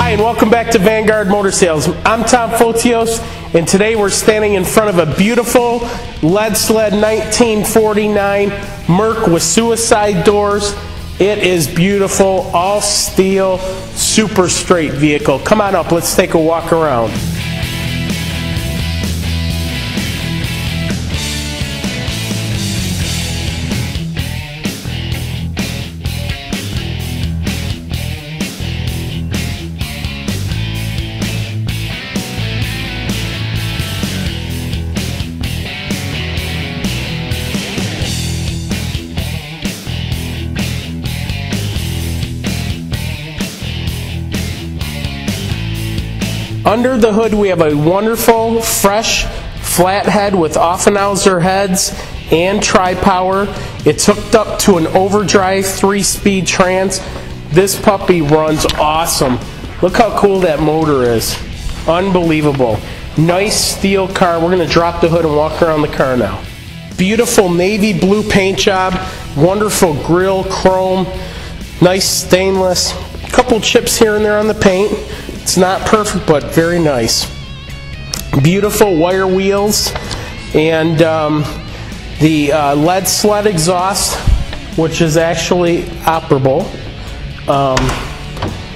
Hi, and welcome back to Vanguard Motor Sales. I'm Tom Fotios, and today we're standing in front of a beautiful lead sled 1949 Merc with suicide doors. It is beautiful, all steel, super straight vehicle. Come on up, let's take a walk around. Under the hood we have a wonderful, fresh Flathead with Offy heads and tri-power. It's hooked up to an Overdrive 3-speed trans. This puppy runs awesome. Look how cool that motor is. Unbelievable. Nice steel car. We're going to drop the hood and walk around the car now. Beautiful navy blue paint job. Wonderful grille, chrome. Nice stainless. A couple chips here and there on the paint. It's not perfect, but very nice. Beautiful wire wheels and the lead sled exhaust, which is actually operable.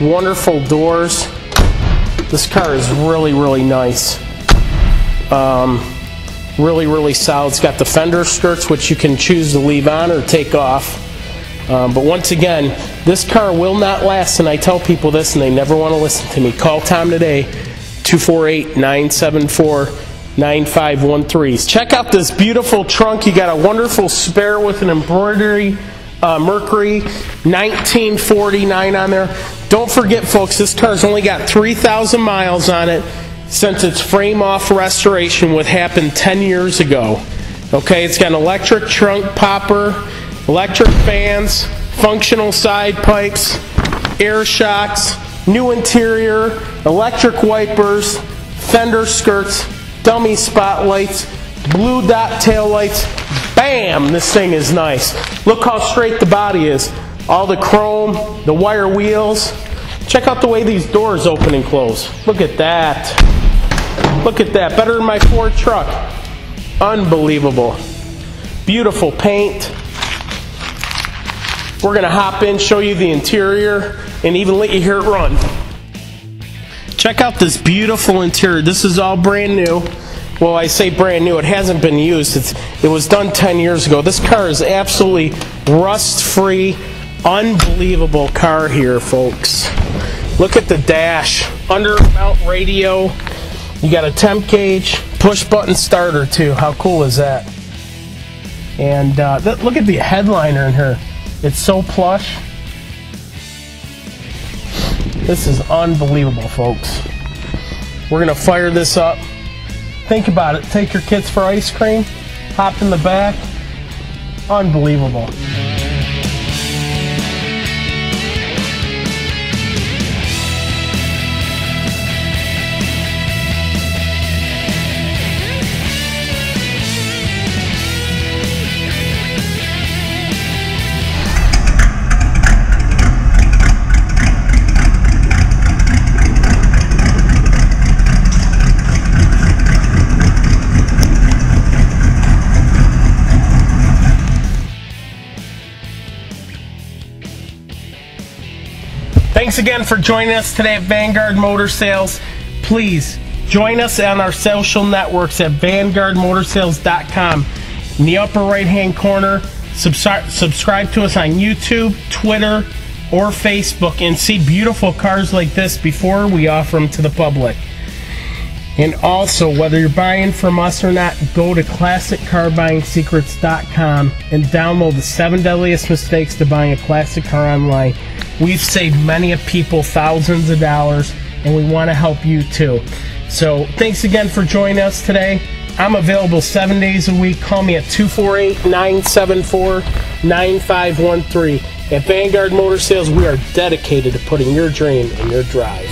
Wonderful doors. This car is really, really nice. Really solid. It's got the Fender Skirts, which you can choose to leave on or take off. But once again, this car will not last, and I tell people this and they never want to listen to me. Call Tom today, 248-974-9513. Check out this beautiful trunk. You got a wonderful spare with an embroidery Mercury 1949 on there. Don't forget, folks, this car's only got 3,000 miles on it since its frame-off restoration, what happened 10 years ago. Okay, it's got an electric trunk popper, electric fans, functional side pipes, air shocks, new interior, electric wipers, Fender Skirts, dummy spotlights, blue dot tail lights. Bam! This thing is nice. Look how straight the body is. All the chrome, the wire wheels. Check out the way these doors open and close. Look at that. Look at that. Better than my Ford truck. Unbelievable. Beautiful paint. We're going to hop in, show you the interior, and even let you hear it run. Check out this beautiful interior. This is all brand new. Well, I say brand new. It hasn't been used. It was done 10 years ago. This car is absolutely rust-free, unbelievable car here, folks. Look at the dash. Under-mount radio. You got a temp gauge, push-button starter, too. How cool is that? And look at the headliner in here. It's so plush. This is unbelievable, folks. We're going to fire this up. Think about it. Take your kids for ice cream. Hop in the back. Unbelievable. Thanks again for joining us today at Vanguard Motor Sales. Please join us on our social networks at vanguardmotorsales.com. In the upper right hand corner, subscribe to us on YouTube, Twitter, or Facebook, and see beautiful cars like this before we offer them to the public. And also, whether you're buying from us or not, go to classiccarbuyingsecrets.com and download the 7 deadliest mistakes to buying a classic car online. We've saved many of people thousands of dollars, and we want to help you too. So thanks again for joining us today. I'm available 7 days a week. Call me at 248-974-9513. At Vanguard Motor Sales, we are dedicated to putting your dream in your drive.